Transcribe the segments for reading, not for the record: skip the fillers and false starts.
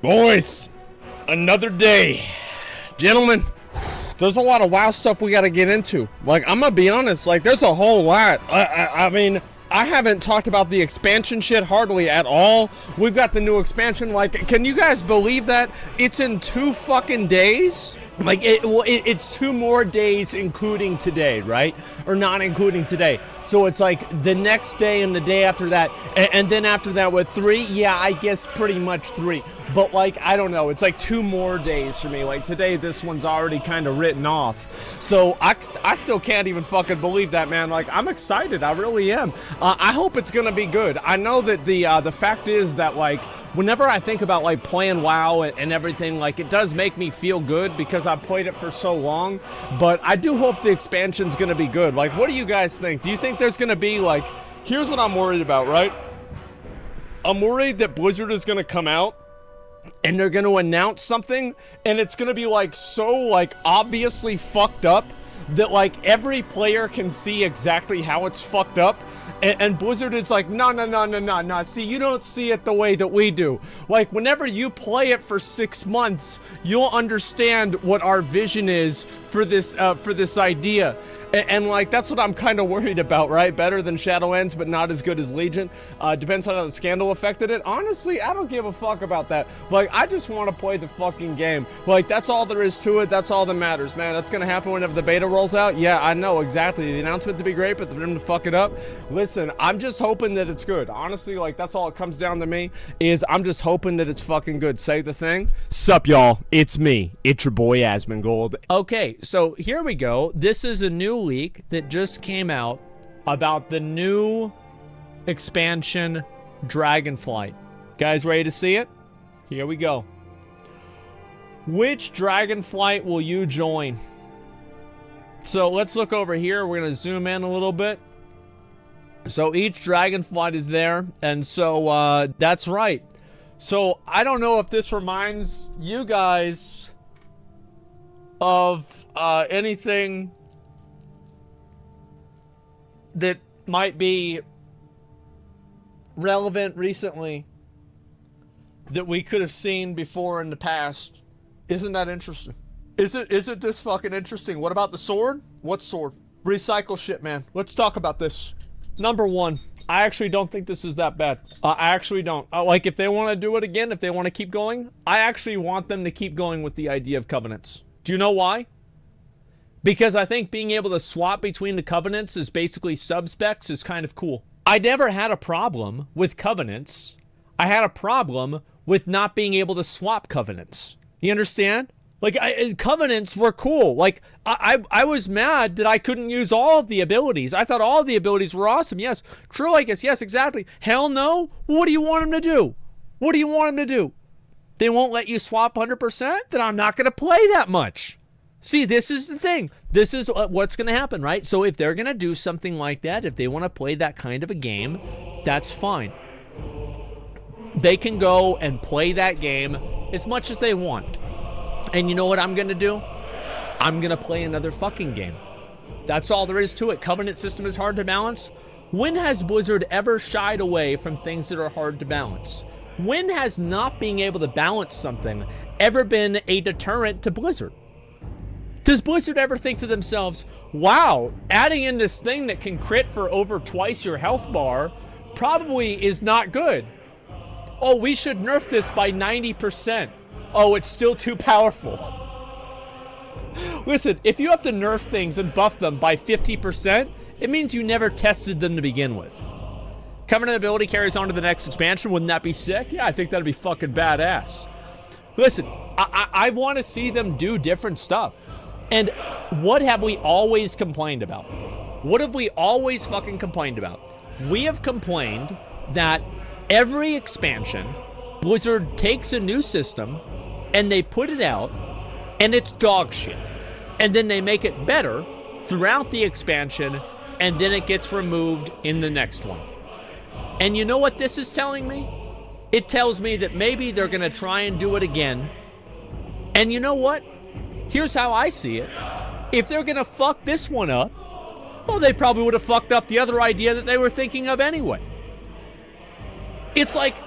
Boys, another day. Gentlemen, there's a lot of WoW stuff we gotta get into. Like, I'm gonna be honest, like, there's a whole lot. I mean, I haven't talked about the expansion shit hardly at all. We've got the new expansion. Like, can you guys believe that? It's in 2 fucking days? Like, it's 2 more days including today, right? Or not including today. So it's like the next day and the day after that. And then after that with 3? Yeah, I guess pretty much 3. But like, I don't know. It's like 2 more days for me. Like today, this one's already kind of written off. So I still can't even fucking believe that, man. Like, I'm excited. I really am. I hope it's going to be good. I know that the fact is that, like, whenever I think about like playing WoW and everything, like, it does make me feel good because I've played it for so long. But I do hope the expansion's gonna be good. Like, what do you guys think? Do you think there's gonna be, like, here's what I'm worried about, right? I'm worried that Blizzard is gonna come out and they're gonna announce something and it's gonna be like so like obviously fucked up that like every player can see exactly how it's fucked up. And Blizzard is like, no. See, you don't see it the way that we do. Like, whenever you play it for 6 months, you'll understand what our vision is for this idea. And like, that's what I'm kind of worried about, right? Better than Shadowlands, but not as good as Legion. Depends on how the scandal affected it. Honestly, I don't give a fuck about that. Like, I just want to play the fucking game. Like, that's all there is to it. That's all that matters, man. That's gonna happen whenever the beta rolls out. Yeah, I know, exactly. The announcement to be great, but for them to fuck it up. Listen, I'm just hoping that it's good. Honestly, like, that's all it comes down to me, is I'm just hoping that it's fucking good. Say the thing. Sup, y'all? It's me. It's your boy, Asmongold. Okay, so here we go. This is a new leak that just came out about the new expansion, Dragonflight. Guys, ready to see it? Here we go. Which Dragonflight will you join? So let's look over here. We're going to zoom in a little bit. So each Dragonflight is there, and so that's right. So I don't know if this reminds you guys of anything that might be relevant recently that we could have seen before in the past. Isn't that interesting? Isn't this fucking interesting? What about the sword? What sword? Recycle shit, man. Let's talk about this. Number 1, I actually don't think this is that bad. I actually don't. Like, if they want to do it again, if they want to keep going, I actually want them to keep going with the idea of covenants. Do you know why? Because I think being able to swap between the covenants is basically sub-specs is kind of cool. I never had a problem with covenants. I had a problem with not being able to swap covenants. You understand? Like, covenants were cool. Like, I was mad that I couldn't use all of the abilities. I thought all of the abilities were awesome. Yes. True, I guess. Yes, exactly. Hell no. What do you want them to do? What do you want them to do? They won't let you swap 100%? Then I'm not going to play that much. See, this is the thing. This is what's going to happen, right? So if they're going to do something like that, if they want to play that kind of a game, that's fine. They can go and play that game as much as they want. And you know what I'm going to do? I'm going to play another fucking game. That's all there is to it. Covenant system is hard to balance. When has Blizzard ever shied away from things that are hard to balance? When has not being able to balance something ever been a deterrent to Blizzard? Does Blizzard ever think to themselves, wow, adding in this thing that can crit for over twice your health bar probably is not good. Oh, we should nerf this by 90%. Oh, it's still too powerful. Listen, if you have to nerf things and buff them by 50%, it means you never tested them to begin with. Covenant ability carries on to the next expansion. Wouldn't that be sick? Yeah, I think that'd be fucking badass. Listen, I want to see them do different stuff. And what have we always complained about? What have we always fucking complained about? We have complained that every expansion, Blizzard takes a new system and they put it out and it's dog shit. And then they make it better throughout the expansion and then it gets removed in the next one. And you know what this is telling me? It tells me that maybe they're going to try and do it again. And you know what? Here's how I see it. If they're going to fuck this one up, well, they probably would have fucked up the other idea that they were thinking of anyway. It's like,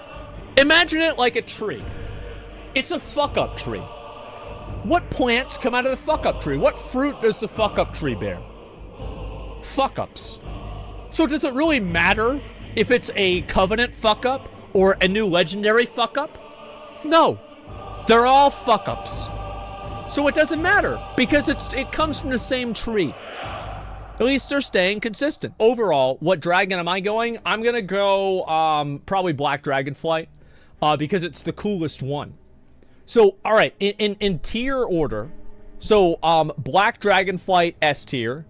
imagine it like a tree. It's a fuck-up tree. What plants come out of the fuck-up tree? What fruit does the fuck-up tree bear? Fuck-ups. So does it really matter if it's a covenant fuck-up or a new legendary fuck-up? No. They're all fuck-ups. So it doesn't matter because it comes from the same tree. At least they're staying consistent. Overall, what dragon am I going? I'm gonna go probably Black Dragonflight because it's the coolest one. So, all right, in tier order, so Black Dragonflight S tier.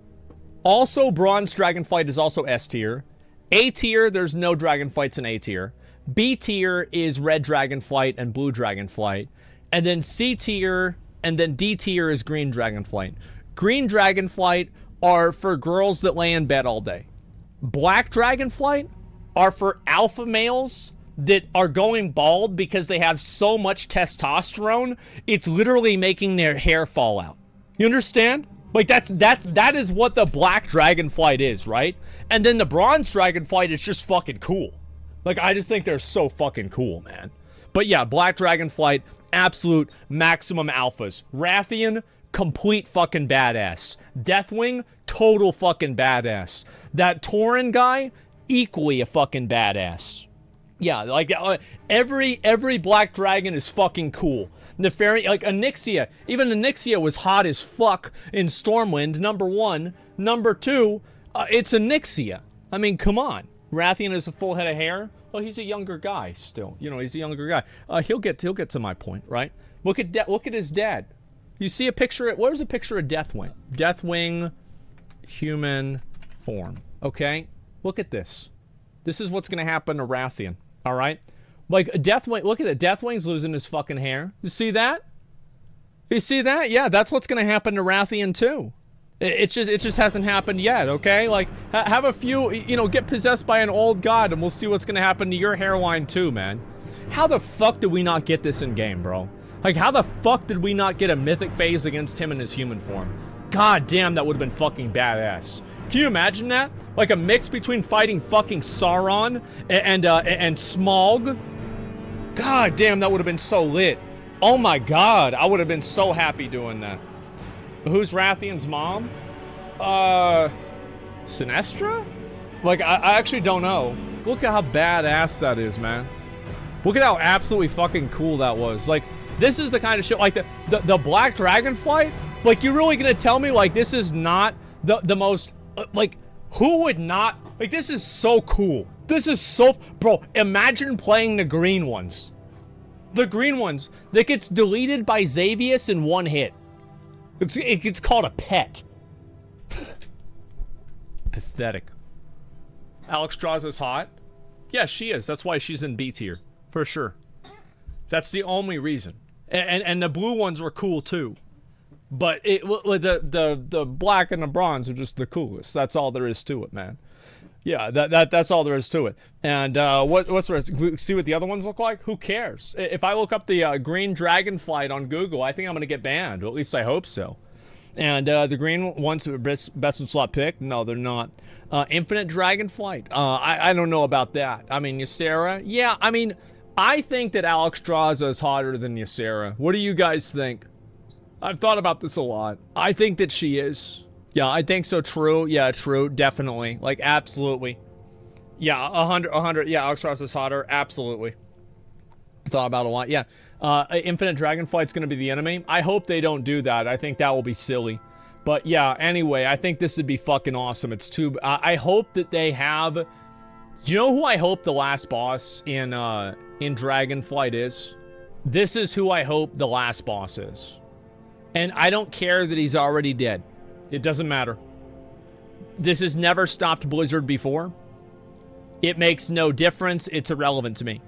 Also, Bronze Dragonflight is also S tier. A tier, there's no Dragonflights in A tier. B tier is Red Dragonflight and Blue Dragonflight. And then C tier, and then D tier is Green Dragonflight. Green Dragonflight are for girls that lay in bed all day. Black Dragonflight are for alpha males that are going bald because they have so much testosterone, it's literally making their hair fall out. You understand? Like that is what the Black Dragonflight is, right? And then the Bronze Dragonflight is just fucking cool. Like, I just think they're so fucking cool, man. But yeah, Black Dragonflight, absolute maximum alphas. Rathian, complete fucking badass. Deathwing, total fucking badass. That Tauren guy, equally a fucking badass. Yeah, like every black dragon is fucking cool. Nefarious, like Onyxia, even Onyxia was hot as fuck in Stormwind, number one. Number two, it's Onyxia. I mean, come on. Rathian has a full head of hair. Well, he's a younger guy still. You know, he's a younger guy. He'll get to my point, right? Look at his dad. You see a picture, where's a picture of Deathwing? Deathwing, human form, okay? Look at this. This is what's gonna happen to Rathian, all right? Like, Deathwing, look at it, Deathwing's losing his fucking hair. You see that? You see that? Yeah, that's what's gonna happen to Rathian too. It just hasn't happened yet, okay? Like, have a few, you know, get possessed by an old god and we'll see what's gonna happen to your hairline too, man. How the fuck did we not get this in game, bro? Like, how the fuck did we not get a mythic phase against him in his human form? God damn, that would have been fucking badass. Can you imagine that? Like a mix between fighting fucking Sauron and Smaug? God damn, that would have been so lit. Oh my god, I would have been so happy doing that. Who's Rathian's mom? Sinestra? Like, I actually don't know. Look at how badass that is, man. Look at how absolutely fucking cool that was. Like, this is the kind of shit, like the Black Dragonflight? Like, you're really gonna tell me, like, this is not the most, like, who would not, like, this is so cool. This is so, bro, imagine playing the green ones. The green ones that gets deleted by Xavius in one hit. It's called a pet. Pathetic. Alexstrasza's hot? Yeah, she is. That's why she's in B tier. For sure. That's the only reason. And the blue ones were cool too. But the black and the bronze are just the coolest. That's all there is to it, man. Yeah, that's all there is to it. And what's the rest? See what the other ones look like? Who cares? If I look up the green Dragonflight on Google, I think I'm gonna get banned. Or at least I hope so. And the green ones are best in slot pick. No, they're not. Infinite Dragonflight. I don't know about that. I mean, Ysera. Yeah, I mean, I think that Alexstrasza is hotter than Ysera. What do you guys think? I've thought about this a lot. I think that she is. Yeah, I think so. True. Yeah, true. Definitely. Like, absolutely. Yeah, 100. Yeah, Alexstrasza's hotter. Absolutely. Thought about it a lot. Yeah. Infinite Dragonflight's gonna be the enemy. I hope they don't do that. I think that will be silly. But yeah, anyway, I think this would be fucking awesome. It's too... I hope that they have... Do you know who I hope the last boss in Dragonflight is? This is who I hope the last boss is. And I don't care that he's already dead. It doesn't matter. This has never stopped Blizzard before. It makes no difference. It's irrelevant to me.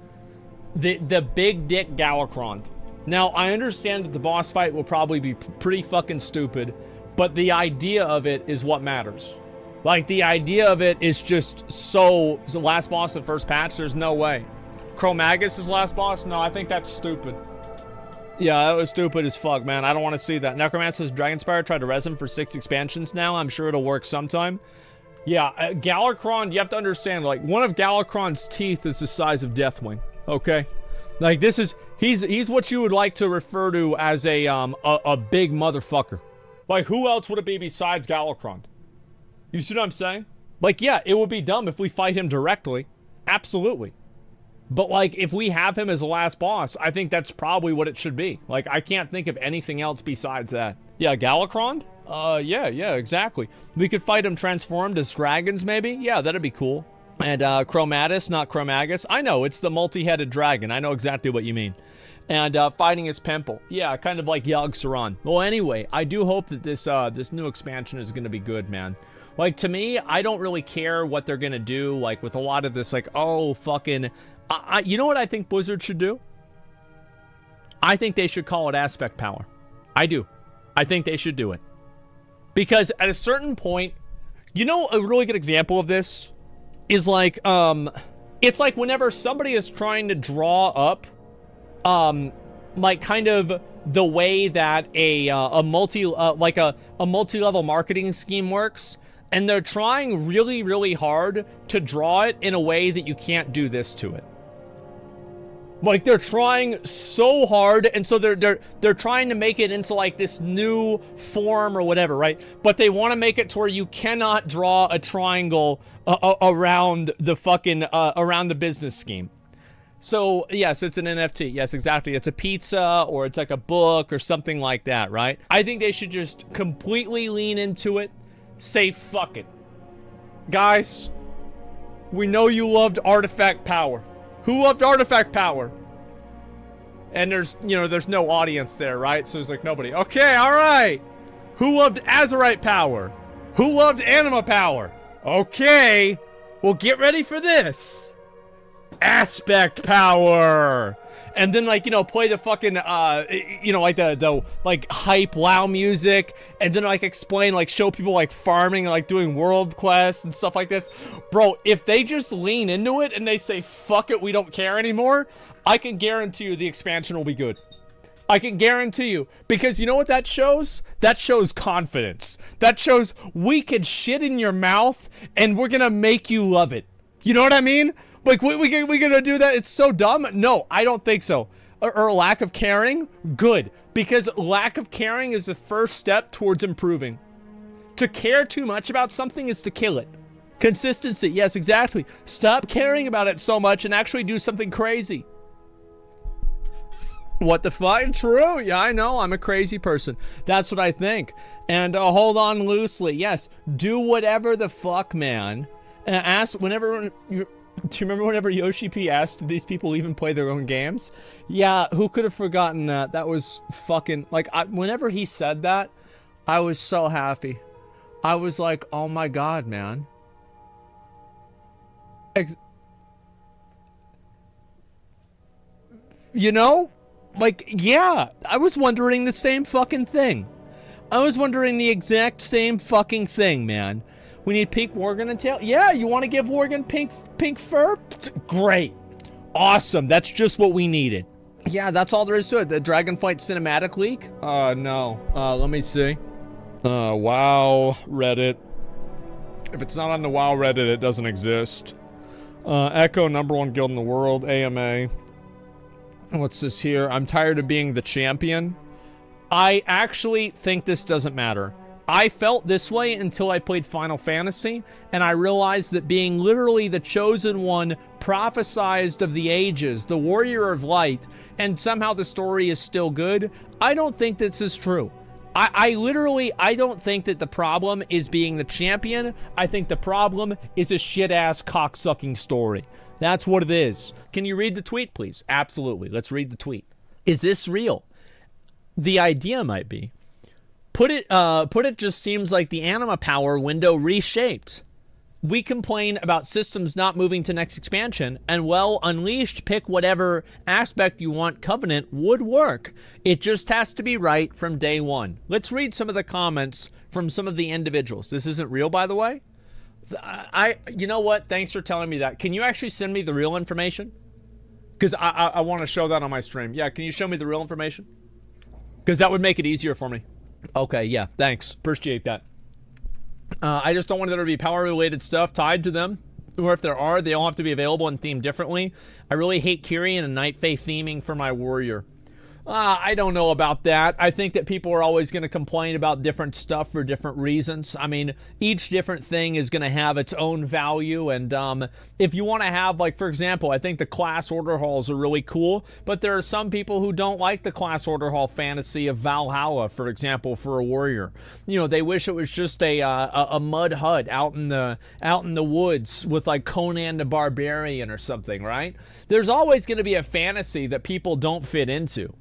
The big dick Galakrond. Now, I understand that the boss fight will probably be pretty fucking stupid, but the idea of it is what matters. Like, the idea of it is just so... The last boss of the first patch? There's no way. Chromagus is last boss? No, I think that's stupid. Yeah, that was stupid as fuck, man. I don't want to see that. Necromancer's Dragonspire tried to res him for 6 expansions now. I'm sure it'll work sometime. Yeah, Galakrond, you have to understand, like, one of Galakrond's teeth is the size of Deathwing, okay? Like, this is... He's what you would like to refer to as a big motherfucker. Like, who else would it be besides Galakrond? You see what I'm saying? Like, yeah, it would be dumb if we fight him directly. Absolutely. But, like, if we have him as the last boss, I think that's probably what it should be. Like, I can't think of anything else besides that. Yeah, Galakrond? Yeah, exactly. We could fight him transformed as dragons, maybe? Yeah, that'd be cool. And, Chromatus, not Chromagus. I know, it's the multi-headed dragon. I know exactly what you mean. And, fighting his pimple. Yeah, kind of like Yogg-Saron. Well, anyway, I do hope that this new expansion is gonna be good, man. Like, to me, I don't really care what they're gonna do, like, with a lot of this, like, oh, fucking... you know what I think Blizzard should do? I think they should call it aspect power. I do. I think they should do it. Because at a certain point, you know, a really good example of this is like, it's like whenever somebody is trying to draw up, like kind of the way that a multi-level marketing scheme works, and they're trying really, really hard to draw it in a way that you can't do this to it. Like, they're trying so hard, and so they're trying to make it into like this new form or whatever, right? But they want to make it to where you cannot draw a triangle around the fucking around the business scheme. So yes, it's an NFT. Yes, exactly. It's a pizza, or it's like a book or something like that, right? I think they should just completely lean into it. Say fuck it, guys. We know you loved artifact power. Who loved artifact power? And there's no audience there, right? So it's like nobody. Okay, all right. Who loved Azerite power? Who loved anima power? Okay, well, get ready for this. Aspect power. And then, like, play the fucking, like the like hype WoW music, and then like explain, like show people like farming and like doing world quests and stuff like this. Bro, if they just lean into it and they say, fuck it, we don't care anymore, I can guarantee you the expansion will be good. I can guarantee you. Because you know what that shows? That shows confidence. That shows we can shit in your mouth and we're gonna make you love it. You know what I mean? Like, we gonna do that? It's so dumb. No, I don't think so. Or lack of caring? Good. Because lack of caring is the first step towards improving. To care too much about something is to kill it. Consistency. Yes, exactly. Stop caring about it so much and actually do something crazy. What the fuck? True. Yeah, I know. I'm a crazy person. That's what I think. And hold on loosely. Yes. Do whatever the fuck, man. And ask whenever you... Do you remember whenever Yoshi P asked, do these people even play their own games? Yeah, who could have forgotten that? That was fucking... Like, whenever he said that, I was so happy. I was like, oh my god, man. You know? Like, yeah, I was wondering the same fucking thing. I was wondering the exact same fucking thing, man. We need pink Worgen and tail. Yeah, you want to give Worgen pink fur? Great. Awesome. That's just what we needed. Yeah, that's all there is to it. The Dragonflight cinematic leak? No. Let me see. WoW Reddit. If it's not on the WoW Reddit, it doesn't exist. Echo, #1 guild in the world. AMA. What's this here? I'm tired of being the champion. I actually think this doesn't matter. I felt this way until I played Final Fantasy, and I realized that being literally the chosen one, prophesized of the ages, the warrior of light, and somehow the story is still good, I don't think this is true. I don't think that the problem is being the champion. I think the problem is a shit-ass cocksucking story. That's what it is. Can you read the tweet, please? Absolutely. Let's read the tweet. Is this real? The idea might be. Put it just seems like the anima power window reshaped. We complain about systems not moving to next expansion, and well, Unleashed, pick whatever aspect you want. Covenant would work. It just has to be right from day one. Let's read some of the comments from some of the individuals. This isn't real, by the way. You know what? Thanks for telling me that. Can you actually send me the real information? Because I want to show that on my stream. Yeah, can you show me the real information? Because that would make it easier for me. Okay, yeah, thanks. Appreciate that. I just don't want there to be power-related stuff tied to them. or if there are, they all have to be available and themed differently. I really hate Kyrian and Night Fae theming for my warrior. I don't know about that. I think that people are always going to complain about different stuff for different reasons. I mean, each different thing is going to have its own value. And if you want to have, like, for example, I think the class order halls are really cool. But there are some people who don't like the class order hall fantasy of Valhalla, for example, for a warrior. You know, they wish it was just a mud hut out in the woods with, like, Conan the Barbarian or something, right? There's always going to be a fantasy that people don't fit into.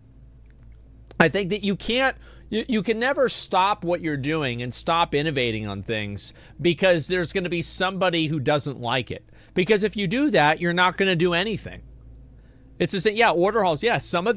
I think that you can never stop what you're doing and stop innovating on things because there's going to be somebody who doesn't like it. Because if you do that, you're not going to do anything. It's the same, yeah, order halls, yeah, some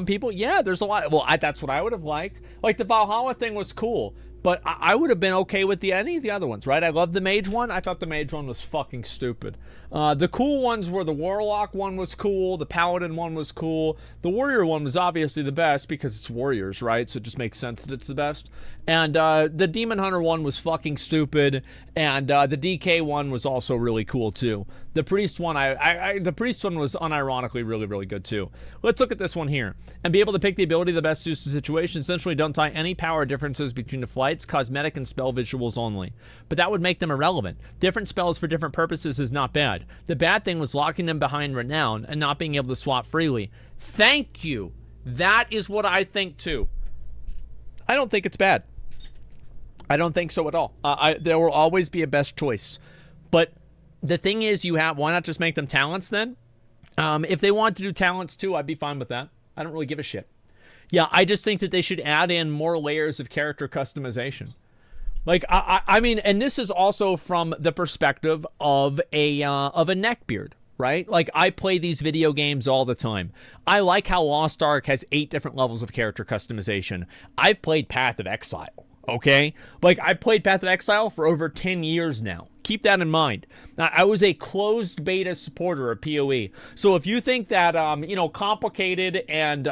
people, yeah, there's a lot. Well, that's what I would have liked. Like, the Valhalla thing was cool, but I would have been okay with any of the other ones, right? I love the mage one. I thought the mage one was fucking stupid. The cool ones were the warlock one was cool, the paladin one was cool, the warrior one was obviously the best because it's warriors, right? So it just makes sense that it's the best. And the demon hunter one was fucking stupid, and the DK one was also really cool too. The priest one, the priest one was unironically really, really good too. Let's look at this one here. And be able to pick the ability that best suits the situation. Essentially, don't tie any power differences between the flights, cosmetic, and spell visuals only. But that would make them irrelevant. Different spells for different purposes is not bad. The bad thing was locking them behind renown and not being able to swap freely. Thank you. That is what I think too. I don't think it's bad. I don't think so at all. There will always be a best choice. But the thing is, why not just make them talents then? If they want to do talents too, I'd be fine with that. I don't really give a shit. Yeah, I just think that they should add in more layers of character customization. Like, I mean, and this is also from the perspective of a neckbeard, right? Like, I play these video games all the time. I like how Lost Ark has 8 different levels of character customization. I've played Path of Exile, okay? Like, I played Path of Exile for over 10 years now. Keep that in mind. I was a closed beta supporter of PoE. So if you think that, complicated and,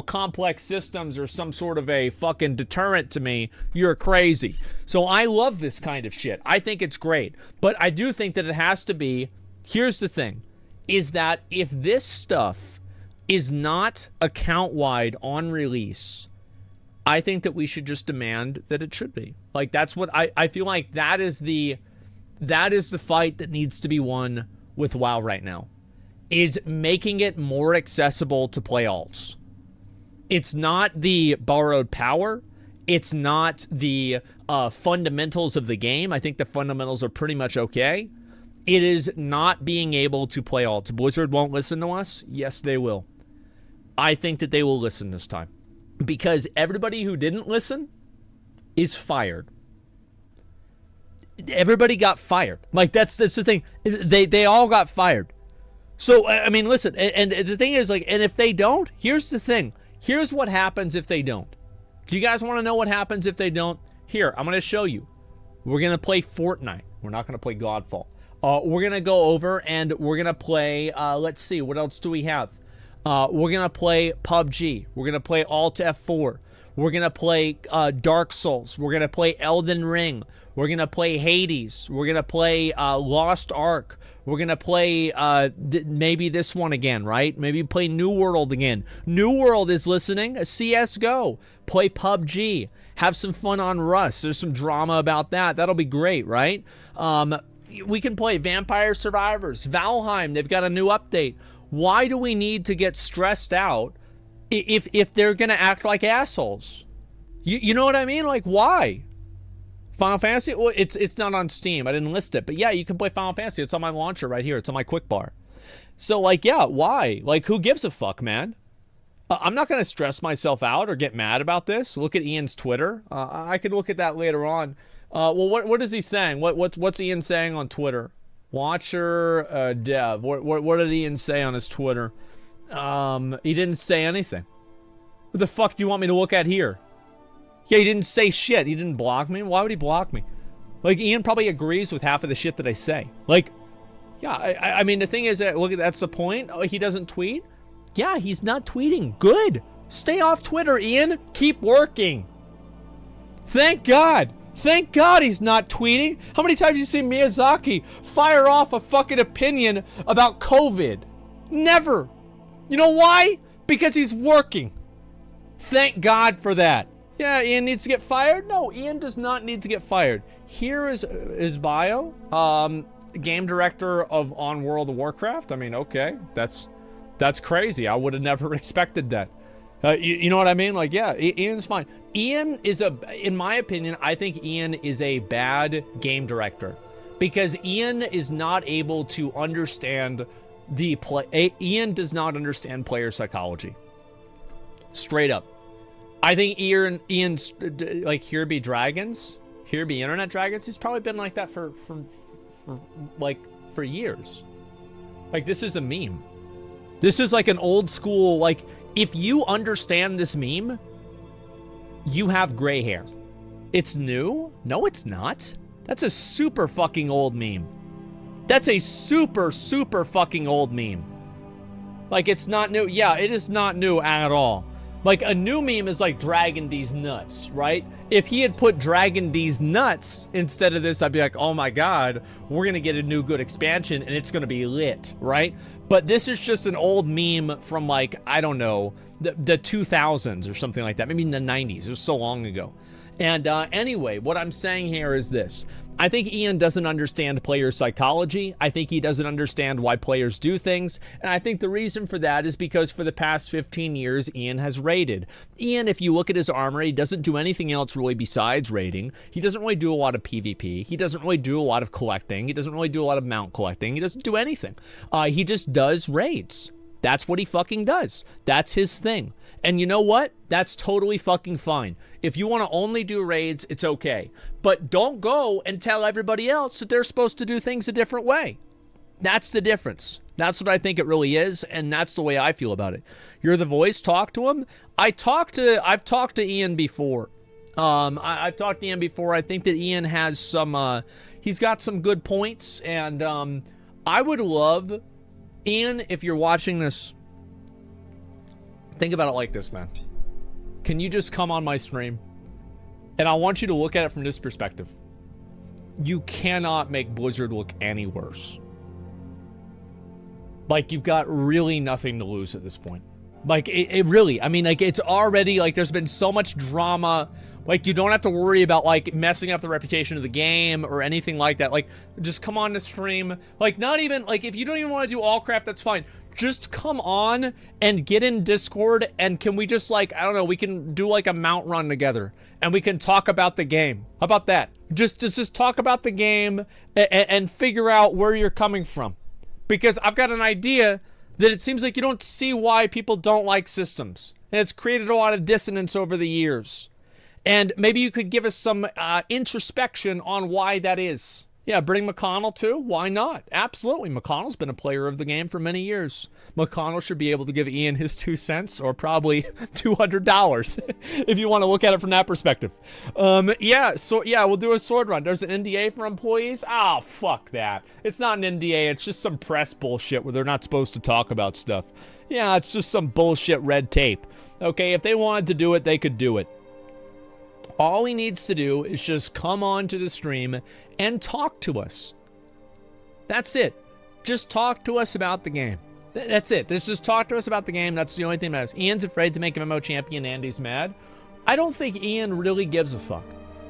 complex systems are some sort of a fucking deterrent to me, you're crazy. So I love this kind of shit. I think it's great. But I do think that it has to be, here's the thing, is that if this stuff is not account-wide on release, I think that we should just demand that it should be. Like, that's what I feel like that is the fight that needs to be won with WoW right now, is making it more accessible to play alts. It's not the borrowed power. It's not the fundamentals of the game. I think the fundamentals are pretty much okay. It is not being able to play alts. Blizzard won't listen to us. Yes, they will. I think that they will listen this time. Because everybody who didn't listen is fired. Everybody got fired. Like, that's the thing. They all got fired. So, I mean, listen, and the thing is, like, and if they don't, here's the thing. Here's what happens if they don't. Do you guys want to know what happens if they don't? Here, I'm going to show you. We're going to play Fortnite. We're not going to play Godfall. We're going to go over and we're going to play, let's see, what else do we have? We're going to play PUBG. We're going to play Alt F4. We're going to play Dark Souls. We're going to play Elden Ring. We're going to play Hades. We're going to play Lost Ark. We're going to play maybe this one again, right? Maybe play New World again. New World is listening. CSGO. Play PUBG. Have some fun on Rust. There's some drama about that. That'll be great, right? We can play Vampire Survivors. Valheim, they've got a new update. Why do we need to get stressed out if they're going to act like assholes? You know what I mean? Like, why? Final Fantasy? Well, it's not on Steam. I didn't list it. But yeah, you can play Final Fantasy. It's on my launcher right here. It's on my quick bar. So, like, yeah, why? Like, who gives a fuck, man? I'm not going to stress myself out or get mad about this. Look at Ian's Twitter. I could look at that later on. Well, what is he saying? What's Ian saying on Twitter? Watcher Dev. What did Ian say on his Twitter? He didn't say anything. What the fuck do you want me to look at here? Yeah, he didn't say shit. He didn't block me. Why would he block me? Like, Ian probably agrees with half of the shit that I say. Like, yeah, I mean, the thing is that, look, that's the point. Oh, he doesn't tweet? Yeah, he's not tweeting. Good. Stay off Twitter, Ian. Keep working. Thank God. Thank God he's not tweeting. How many times have you seen Miyazaki fire off a fucking opinion about COVID? Never. You know why? Because he's working. Thank God for that. Yeah, Ian needs to get fired? No, Ian does not need to get fired. Here is his bio. Game director of On World of Warcraft. I mean, okay, that's crazy. I would have never expected that. You know what I mean? Like, yeah, Ian's fine. Ian is in my opinion, I think Ian is a bad game director because Ian is not able to understand Ian does not understand player psychology. Straight up. I think Ian's like Here Be Dragons, Here Be Internet Dragons. He's probably been like that for years. Like, this is a meme. This is like an old school, like, if you understand this meme, you have gray hair. It's new? No, it's not. That's a super fucking old meme. That's a super, super fucking old meme. Like, it's not new. Yeah, it is not new at all. Like, a new meme is like Dragon D's nuts, right? If he had put Dragon D's nuts instead of this, I'd be like, oh my God, we're going to get a new good expansion and it's going to be lit, right? But this is just an old meme from, like, I don't know, the 2000s or something like that. Maybe in the 90s. It was so long ago. And anyway, what I'm saying here is this. I think Ian doesn't understand player psychology. I think he doesn't understand why players do things. And I think the reason for that is because for the past 15 years, Ian has raided. Ian, if you look at his armor, he doesn't do anything else really besides raiding. He doesn't really do a lot of PvP. He doesn't really do a lot of collecting. He doesn't really do a lot of mount collecting. He doesn't do anything. He just does raids. That's what he fucking does. That's his thing. And you know what? That's totally fucking fine. If you want to only do raids, it's okay. But don't go and tell everybody else that they're supposed to do things a different way. That's the difference. That's what I think it really is, and that's the way I feel about it. You're the voice, talk to him. I've talked to Ian before. I've talked to Ian before. I think that Ian has some, he's got some good points, and I would love, Ian, if you're watching this, think about it like this, man. Can you just come on my stream? And I want you to look at it from this perspective. You cannot make Blizzard look any worse. Like, you've got really nothing to lose at this point. Like, it really, I mean, like, it's already, like, there's been so much drama. Like, you don't have to worry about, like, messing up the reputation of the game or anything like that. Like, just come on the stream. Like, not even, like, if you don't even want to do Allcraft, that's fine. Just come on and get in Discord, and can we just, like, I don't know, we can do, like, a mount run together, and we can talk about the game. How about that? Just talk about the game and figure out where you're coming from. Because I've got an idea that it seems like you don't see why people don't like systems. And it's created a lot of dissonance over the years. And maybe you could give us some introspection on why that is. Yeah, bring McConnell too. Why not? Absolutely. McConnell's been a player of the game for many years. McConnell should be able to give Ian his 2 cents, or probably $200 if you want to look at it from that perspective. Yeah, we'll do a sword run. There's an NDA for employees. Oh, fuck that. It's not an NDA. It's just some press bullshit where they're not supposed to talk about stuff. Yeah, it's just some bullshit red tape. Okay, if they wanted to do it, they could do it. All he needs to do is just come on to the stream and talk to us. That's it. Just talk to us about the game. That's it. Just talk to us about the game. That's the only thing that matters. Ian's afraid to make MMO champion. Andy's mad. I don't think Ian really gives a fuck.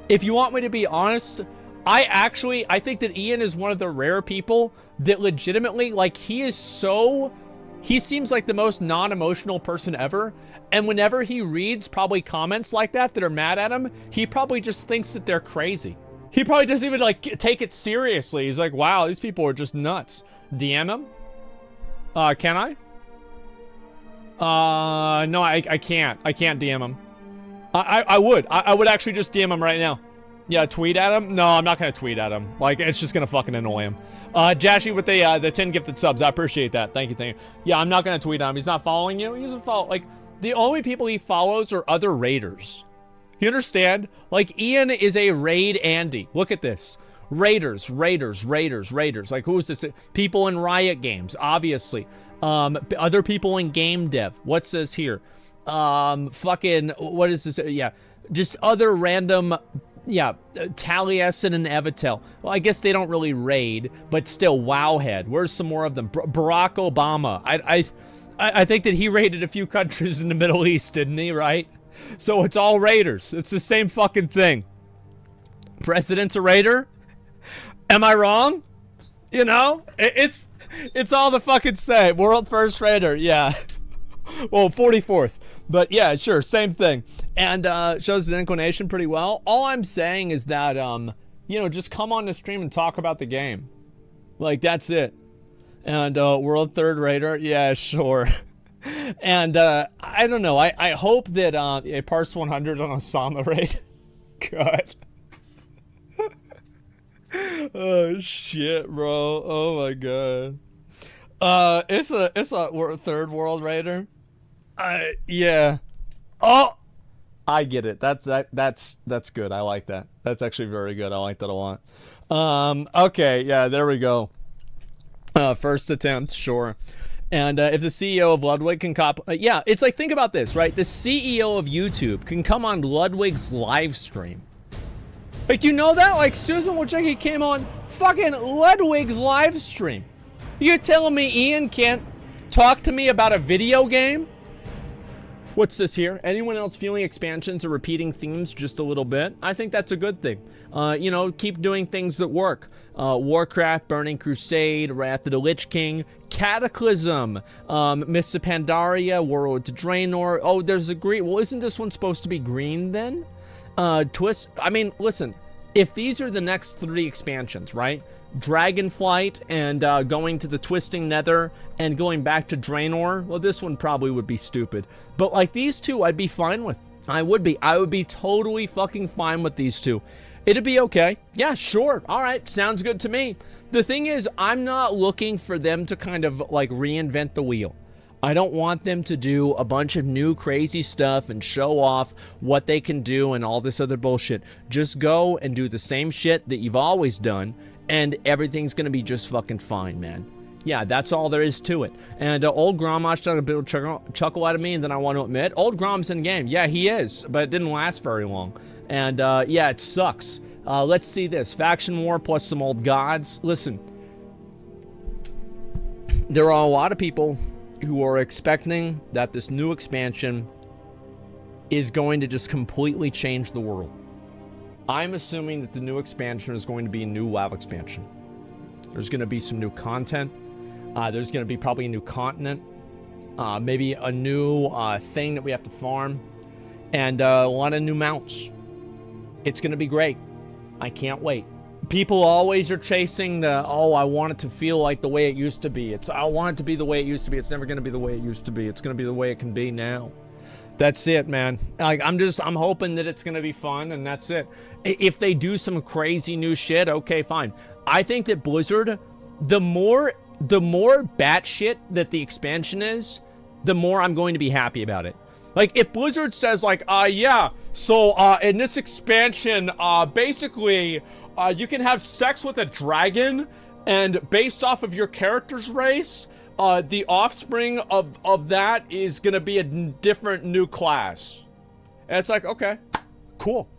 If you want me to be honest, I think that Ian is one of the rare people that legitimately, like, he seems like the most non-emotional person ever. And whenever he reads probably comments like that are mad at him, he probably just thinks that they're crazy. He probably doesn't even, like, take it seriously. He's like, wow, these people are just nuts. DM him? Can I? No, I can't. I can't DM him. I would actually just DM him right now. Yeah, tweet at him? No, I'm not gonna tweet at him. Like, it's just gonna fucking annoy him. Jashi with the 10 gifted subs. I appreciate that. Thank you. Yeah, I'm not gonna tweet at him. He's not following you. He doesn't follow. Like, the only people he follows are other raiders. You understand? Like, Ian is a raid Andy. Look at this. Raiders. Like, who's this? People in Riot Games, obviously. Other people in game dev. What's this here? Fucking, what is this? Yeah, just other random Yeah, Taliesin and Evitel. Well, I guess they don't really raid, but still, Wowhead. Where's some more of them? Barack Obama. I think that he raided a few countries in the Middle East, didn't he, right? So it's all raiders. It's the same fucking thing. President's a raider? Am I wrong? You know? It's all the fucking same. World first raider, yeah. Well, 44th. But yeah, sure, same thing. And shows his inclination pretty well. All I'm saying is that, you know, just come on the stream and talk about the game. Like, that's it. And world third raider, yeah, sure. And I don't know. I hope that a Parse 100 on Osama raid. God. Oh shit, bro. Oh my god. It's a third world raider. Yeah. Oh, I get it. That's good. I like that. That's actually very good. I like that a lot. Okay, yeah, there we go. First attempt, sure. And if the CEO of Ludwig can yeah, it's like, think about this, right? The CEO of YouTube can come on Ludwig's live stream. Like, you know that? Like, Susan Wojcicki came on fucking Ludwig's live stream. You're telling me Ian can't talk to me about a video game? What's this here? Anyone else feeling expansions or repeating themes just a little bit? I think that's a good thing. You know, keep doing things that work. Warcraft, Burning Crusade, Wrath of the Lich King, Cataclysm, Mists of Pandaria, World to Draenor. Oh, there's a green. Well, isn't this one supposed to be green then? Twist. I mean, listen, if these are the next 3 expansions, right? Dragonflight and going to the Twisting Nether and going back to Draenor, well, this one probably would be stupid. But like these two, I'd be fine with. I would be totally fucking fine with these two. It'd be okay. Yeah, sure. All right, sounds good to me. The thing is, I'm not looking for them to kind of like reinvent the wheel. I don't want them to do a bunch of new crazy stuff and show off what they can do and all this other bullshit. Just go and do the same shit that you've always done, and everything's gonna be just fucking fine, man. Yeah, that's all there is to it. And old Grommash got a bit of chuckle out of me, and then I want to admit, old Grom's in game. Yeah, he is, but it didn't last very long. And yeah, it sucks. Let's see this. Faction War plus some old gods. Listen, there are a lot of people who are expecting that this new expansion is going to just completely change the world. I'm assuming that the new expansion is going to be a new WoW expansion. There's going to be some new content. There's going to be probably a new continent. Maybe a new thing that we have to farm. And a lot of new mounts. It's going to be great. I can't wait. People always are chasing the, oh, I want it to feel like the way it used to be. I want it to be the way it used to be. It's never going to be the way it used to be. It's going to be the way it can be now. That's it, man. Like, I'm hoping that it's going to be fun, and that's it. If they do some crazy new shit, okay, fine. I think that Blizzard, the more batshit that the expansion is, the more I'm going to be happy about it. Like, if Blizzard says, like, yeah, so, in this expansion, basically, you can have sex with a dragon, and based off of your character's race, the offspring of that is gonna be a different new class. And it's like, okay, cool.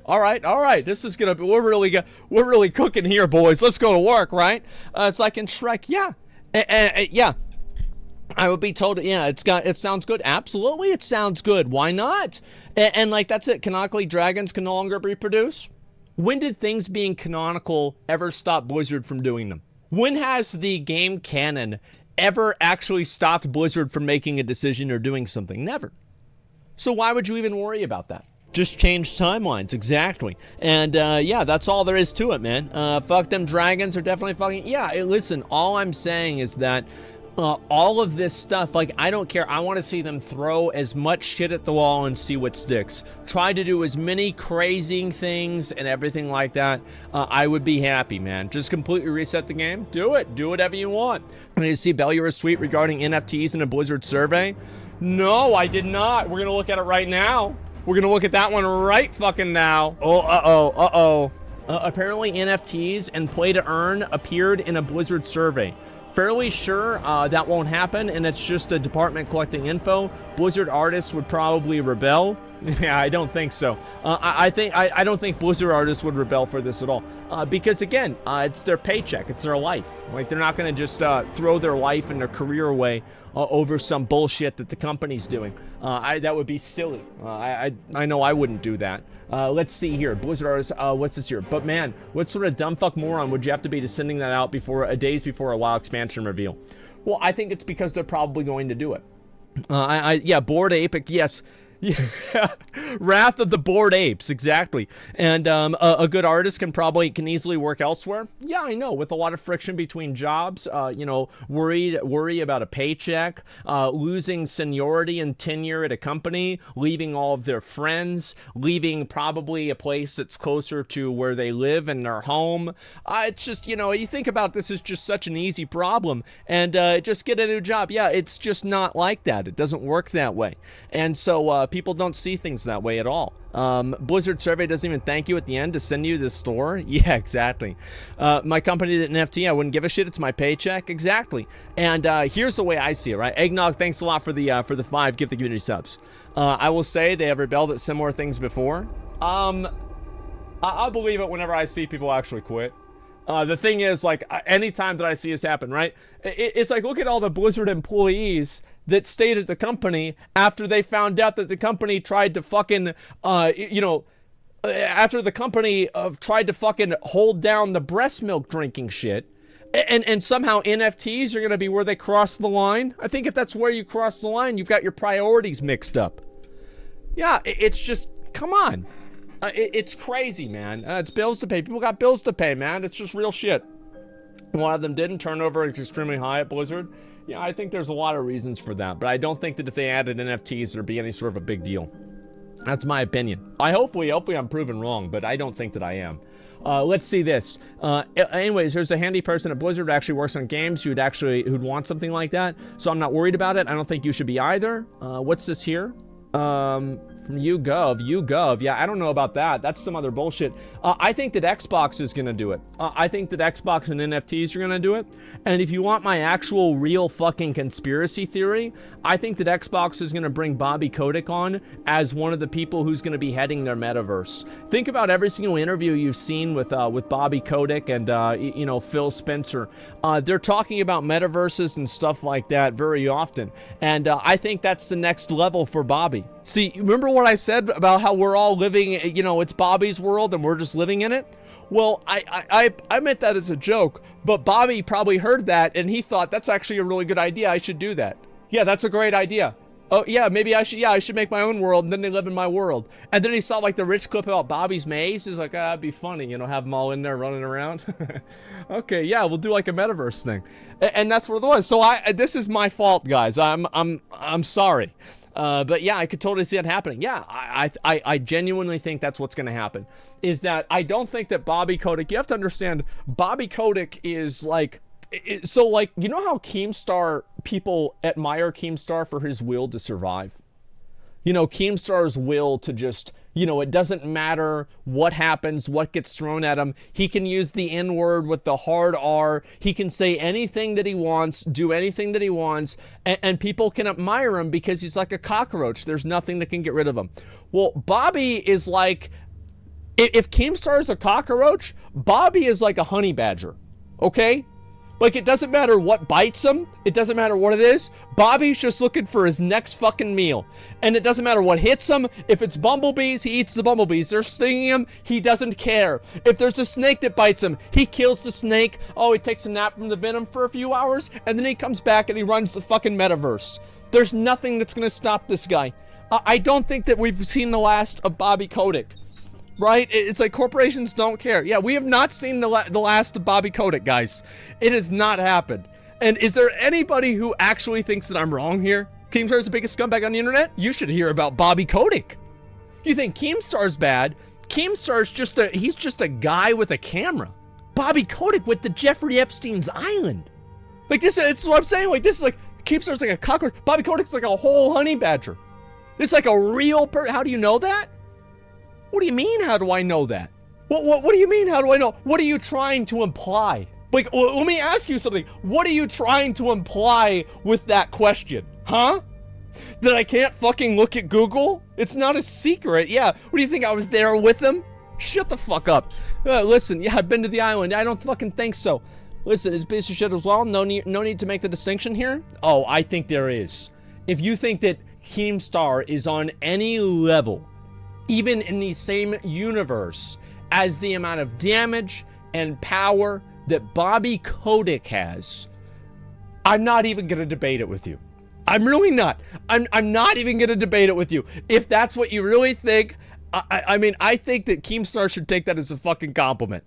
All right, this is gonna be, we're really cooking here, boys. Let's go to work, right? It's like in Shrek, yeah. Yeah. I would be told, yeah, it sounds good. Absolutely, it sounds good. Why not? And like, that's it. Canonically, dragons can no longer reproduce. When did things being canonical ever stop Blizzard from doing them? When has the game canon ever actually stopped Blizzard from making a decision or doing something? Never. So why would you even worry about that? Just change timelines, exactly. And yeah, that's all there is to it, man. Fuck them dragons are definitely fucking, yeah, listen, all I'm saying is that all of this stuff, like, I don't care. I want to see them throw as much shit at the wall and see what sticks. Try to do as many crazy things and everything like that. I would be happy, man. Just completely reset the game. Do it. Do whatever you want. Did you see Bellura's tweet regarding NFTs in a Blizzard survey? No, I did not. We're going to look at it right now. We're going to look at that one right fucking now. Oh, apparently NFTs and play to earn appeared in a Blizzard survey. Fairly sure that won't happen, and it's just a department collecting info. Blizzard artists would probably rebel. Yeah, I don't think so. I don't think Blizzard artists would rebel for this at all, because again, it's their paycheck, it's their life. Like, they're not going to just throw their life and their career away over some bullshit that the company's doing. That would be silly. I know I wouldn't do that. Let's see here, Blizzard artists. What's this here? But man, what sort of dumb fuck moron would you have to be to sending that out before days before a WoW expansion reveal? Well, I think it's because they're probably going to do it. Yeah, Bored Ape, yes. Yeah, Wrath of the Bored Apes, exactly. And a good artist can easily work elsewhere. Yeah, I know, with a lot of friction between jobs, you know, worry about a paycheck, losing seniority and tenure at a company, leaving all of their friends, leaving probably a place that's closer to where they live and their home. It's just, you know, you think about this as just such an easy problem, and just get a new job. Yeah, it's just not like that. It doesn't work that way. And so people don't see things that way at all. Blizzard survey doesn't even thank you at the end to send you to the store. Yeah, exactly. My company did an NFT. I wouldn't give a shit. It's my paycheck. Exactly. And here's the way I see it, right? Eggnog, thanks a lot for the 5 gift the community subs. I will say they have rebelled at similar things before. I'll believe it whenever I see people actually quit. The thing is, like, anytime that I see this happen, right? It's like, look at all the Blizzard employees that stayed at the company after they found out that the company tried to fucking, you know, after the company tried to fucking hold down the breast milk drinking shit. And somehow NFTs are going to be where they cross the line. I think if that's where you cross the line, you've got your priorities mixed up. Yeah, it's just, come on. It's crazy, man. It's bills to pay. People got bills to pay, man. It's just real shit. A lot of them didn't. Turnover is extremely high at Blizzard. Yeah, I think there's a lot of reasons for that, but I don't think that if they added NFTs, there'd be any sort of a big deal. That's my opinion. Hopefully I'm proven wrong, but I don't think that I am. Let's see this. Anyways, there's a handy person at Blizzard who actually works on games who'd want something like that, so I'm not worried about it. I don't think you should be either. What's this here? From YouGov. Yeah, I don't know about that. That's some other bullshit. I think that Xbox is going to do it. I think that Xbox and NFTs are going to do it. And if you want my actual real fucking conspiracy theory, I think that Xbox is going to bring Bobby Kotick on as one of the people who's going to be heading their metaverse. Think about every single interview you've seen with Bobby Kotick and, you know, Phil Spencer. They're talking about metaverses and stuff like that very often. And I think that's the next level for Bobby. See, remember what I said about how we're all living, you know, it's Bobby's world and we're just living in it? Well, I meant that as a joke, but Bobby probably heard that and he thought that's actually a really good idea. I should do that. Yeah, that's a great idea. Oh, yeah, maybe I should make my own world, and then they live in my world. And then he saw, like, the rich clip about Bobby's maze. He's like, that'd be funny, you know, have them all in there running around. Okay, yeah, we'll do, like, a metaverse thing. And that's what it was. So this is my fault, guys. I'm sorry. But yeah, I could totally see it happening. Yeah, I genuinely think that's what's going to happen. Is that I don't think that Bobby Kotick, you have to understand, Bobby Kotick is like, so like, you know how Keemstar, people admire Keemstar for his will to survive? You know, Keemstar's will to just, you know, it doesn't matter what happens, what gets thrown at him. He can use the N-word with the hard R. He can say anything that he wants, do anything that he wants, and people can admire him because he's like a cockroach. There's nothing that can get rid of him. Well, Bobby is like, if Keemstar is a cockroach, Bobby is like a honey badger, okay? Like, it doesn't matter what bites him. It doesn't matter what it is. Bobby's just looking for his next fucking meal. And it doesn't matter what hits him. If it's bumblebees, he eats the bumblebees. They're stinging him. He doesn't care. If there's a snake that bites him, he kills the snake. Oh, he takes a nap from the venom for a few hours. And then he comes back and he runs the fucking metaverse. There's nothing that's going to stop this guy. I don't think that we've seen the last of Bobby Kotick. Right? It's like corporations don't care. Yeah, we have not seen the last of Bobby Kotick, guys. It has not happened. And is there anybody who actually thinks that I'm wrong here? Keemstar's the biggest scumbag on the internet? You should hear about Bobby Kotick. You think Keemstar's bad? Keemstar's he's just a guy with a camera. Bobby Kotick with the Jeffrey Epstein's island. Like this, it's what I'm saying. Like this is like, Keemstar's like a cockroach. Bobby Kotick's like a whole honey badger. This is like a real person. How do you know that? What do you mean, how do I know that? What do you mean, how do I know? What are you trying to imply? Like, let me ask you something. What are you trying to imply with that question? Huh? That I can't fucking look at Google? It's not a secret. Yeah. What do you think? I was there with him? Shut the fuck up. Listen, yeah, I've been to the island. I don't fucking think so. Listen, is piece of shit as well? No need to make the distinction here? Oh, I think there is. If you think that Keemstar is on any level, even in the same universe, as the amount of damage and power that Bobby Kotick has, I'm not even gonna debate it with you. I'm really not. I'm not even gonna debate it with you. If that's what you really think, I mean, I think that Keemstar should take that as a fucking compliment.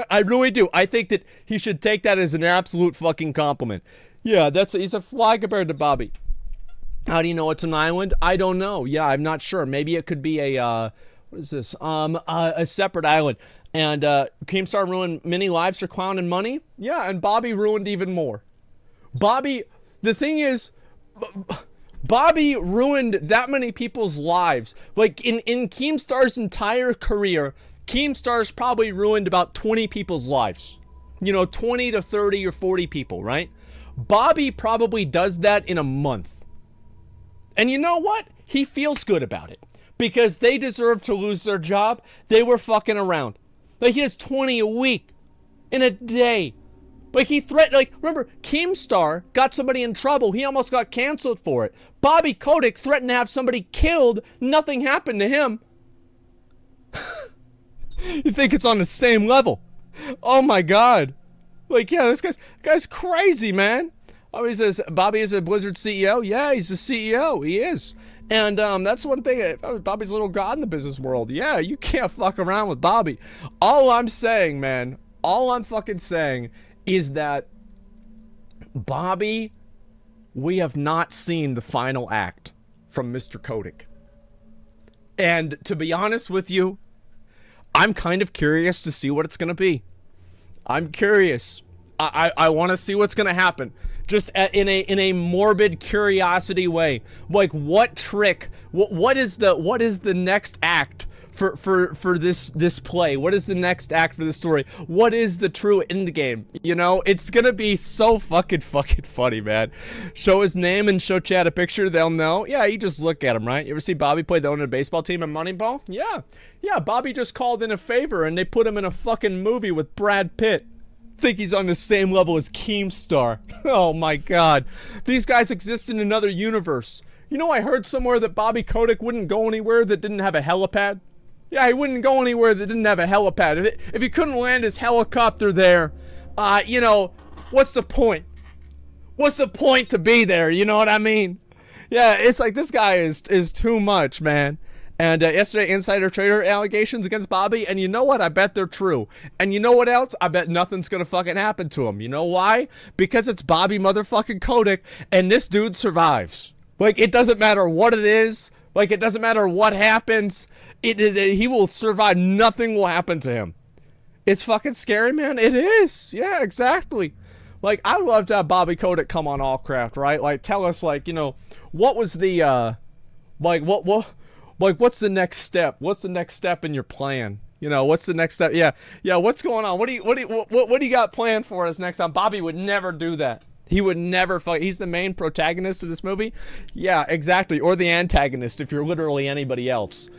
I really do. I think that he should take that as an absolute fucking compliment. Yeah, he's a fly compared to Bobby. How do you know it's an island? I don't know. Yeah, I'm not sure. Maybe it could be a, what is this? A separate island. And Keemstar ruined many lives for clown and money. Yeah, and Bobby ruined even more. The thing is, Bobby ruined that many people's lives. Like, in Keemstar's entire career, Keemstar's probably ruined about 20 people's lives. You know, 20 to 30 or 40 people, right? Bobby probably does that in a month. And you know what? He feels good about it. Because they deserve to lose their job. They were fucking around. Like, he does 20 a week. In a day. Like, he threatened, like, remember, Keemstar got somebody in trouble. He almost got canceled for it. Bobby Kotick threatened to have somebody killed. Nothing happened to him. You think it's on the same level? Oh my god. Like, yeah, this guy's crazy, man. Oh, he says Bobby is a Blizzard CEO. Yeah, he's a CEO. He is. And that's one thing. Bobby's a little god in the business world. Yeah, you can't fuck around with Bobby. All I'm saying, man, all I'm fucking saying is that Bobby, we have not seen the final act from Mr. Kotick. And to be honest with you, I'm kind of curious to see what it's going to be. I'm curious. I want to see what's going to happen. Just in a morbid curiosity way. Like, what trick? What is the next act for this play? What is the next act for the story? What is the true end game? You know, it's gonna be so fucking funny, man. Show his name and show Chad a picture, they'll know. Yeah, you just look at him, right? You ever see Bobby play the owner of a baseball team in Moneyball? Yeah, Bobby just called in a favor and they put him in a fucking movie with Brad Pitt. Think he's on the same level as Keemstar. Oh my god. These guys exist in another universe. You know, I heard somewhere that Bobby Kotick wouldn't go anywhere that didn't have a helipad. Yeah, he wouldn't go anywhere that didn't have a helipad. If he couldn't land his helicopter there, you know, what's the point? What's the point to be there? You know what I mean? Yeah, it's like this guy is too much, man. And yesterday, insider trader allegations against Bobby, and you know what? I bet they're true. And you know what else? I bet nothing's gonna fucking happen to him. You know why? Because it's Bobby motherfucking Kotick, and this dude survives. Like, it doesn't matter what it is. Like, it doesn't matter what happens. He will survive. Nothing will happen to him. It's fucking scary, man. It is. Yeah, exactly. Like, I'd love to have Bobby Kotick come on Allcraft, right? Like, tell us, like, you know, what was the, what's the next step? What's the next step in your plan? You know, what's the next step? Yeah, what's going on? What do you got planned for us next time? Bobby would never do that. He would never fuck. He's the main protagonist of this movie. Yeah, exactly. Or the antagonist if you're literally anybody else.